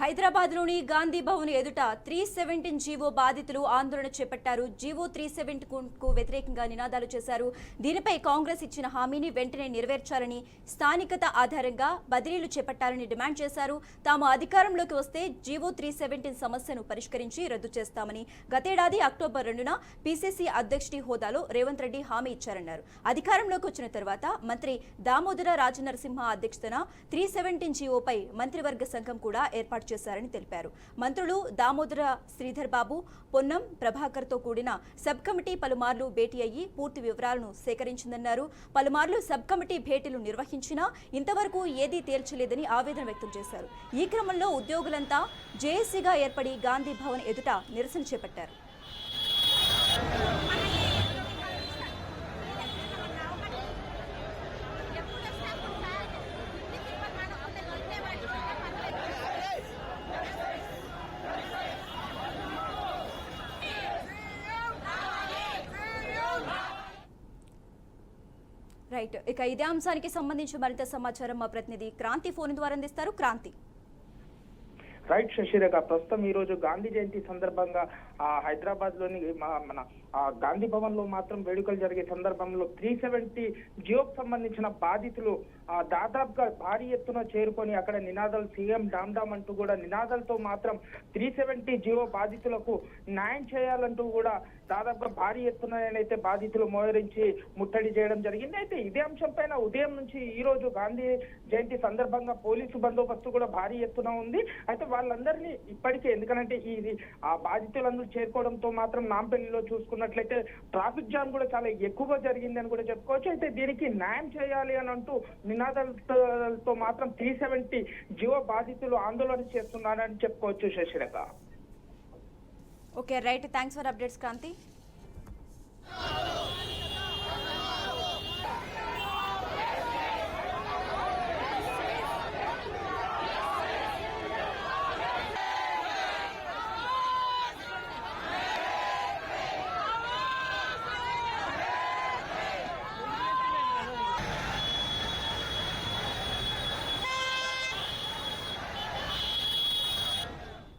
హైదరాబాద్లోని గాంధీ భవన్ ఎదుట 317 జీవో బాధితులు ఆందోళన చేపట్టారు. జీవో 317కు వ్యతిరేకంగా నినాదాలు చేశారు. దీనిపై కాంగ్రెస్ ఇచ్చిన హామీని వెంటనే నెరవేర్చాలని, స్థానికత ఆధారంగా బదిలీలు చేపట్టాలని డిమాండ్ చేశారు. తాము అధికారంలోకి వస్తే జీవో 317 సమస్యను పరిష్కరించి రద్దు చేస్తామని గతేడాది అక్టోబర్ 2న పీసీసీ అధ్యక్షుడి హోదాలో రేవంత్ రెడ్డి హామీ ఇచ్చారన్నారు. అధికారంలోకి వచ్చిన తర్వాత మంత్రి దామోదర రాజనరసింహ అధ్యక్షతన 317 జీవోపై మంత్రివర్గ సంఘం కూడా ఏర్పాటు చేశారని తెలిపారు. మంత్రులు దామోదర శ్రీధర్ బాబు, పొన్నం ప్రభాకర్ తో కూడిన సబ్ కమిటీ పలుమార్లు భేటీ అయ్యి పూర్తి వివరాలను సేకరించిందన్నారు. పలుమార్లు సబ్ కమిటీ భేటీలు నిర్వహించినా ఇంతవరకు ఏదీ తేల్చలేదని ఆవేదన వ్యక్తం చేశారు. ఈ క్రమంలో ఉద్యోగులంతా జేఏసీగా ఏర్పడి గాంధీ భవన్ ఎదుట నిరసన చేపట్టారు. రైట్, ఇక ఇదే అంశానికి సంబంధించి మరింత సమాచారం మా ప్రతినిధి క్రాంతి ఫోన్ ద్వారా అందిస్తారు. క్రాంతి. రైట్ శశిరేఖ, ప్రస్తుతం ఈ రోజు గాంధీ జయంతి సందర్భంగా హైదరాబాద్ లోని మన గాంధీ భవన్ లో మాత్రం వేడుకలు జరిగే సందర్భంలో 370 జియోకు సంబంధించిన బాధితులు దాదాపుగా భారీ ఎత్తున చేరుకొని అక్కడ నినాదాలు సీఎం డామ్ డామ్ అంటూ కూడా నినాదాలతో మాత్రం 370 జియో బాధితులకు న్యాయం చేయాలంటూ కూడా దాదాపుగా భారీ ఎత్తునైతే బాధితులు మోహరించి ముట్టడి చేయడం జరిగింది. అయితే ఇదే అంశం పైన ఉదయం నుంచి ఈ రోజు గాంధీ జయంతి సందర్భంగా పోలీసు బందోబస్తు కూడా భారీ ఎత్తున ఉంది. అయితే వాళ్ళందరినీ ఇప్పటికే, ఎందుకంటే ఇది ఆ బాధితులందరూ చేరుకోవడంతో మాత్రం నాంపల్లిలో చూసుకున్నట్లయితే ట్రాఫిక్ జామ్ కూడా చాలా ఎక్కువగా జరిగిందని కూడా చెప్పుకోవచ్చు. అయితే దీనికి న్యాయం చేయాలి అని అంటూ నినాదాలతో మాత్రం 370 జియో బాధితులు ఆందోళన చేస్తున్నారని చెప్పుకోవచ్చు. Sasirekha. Okay, right, thanks for updates Kranti.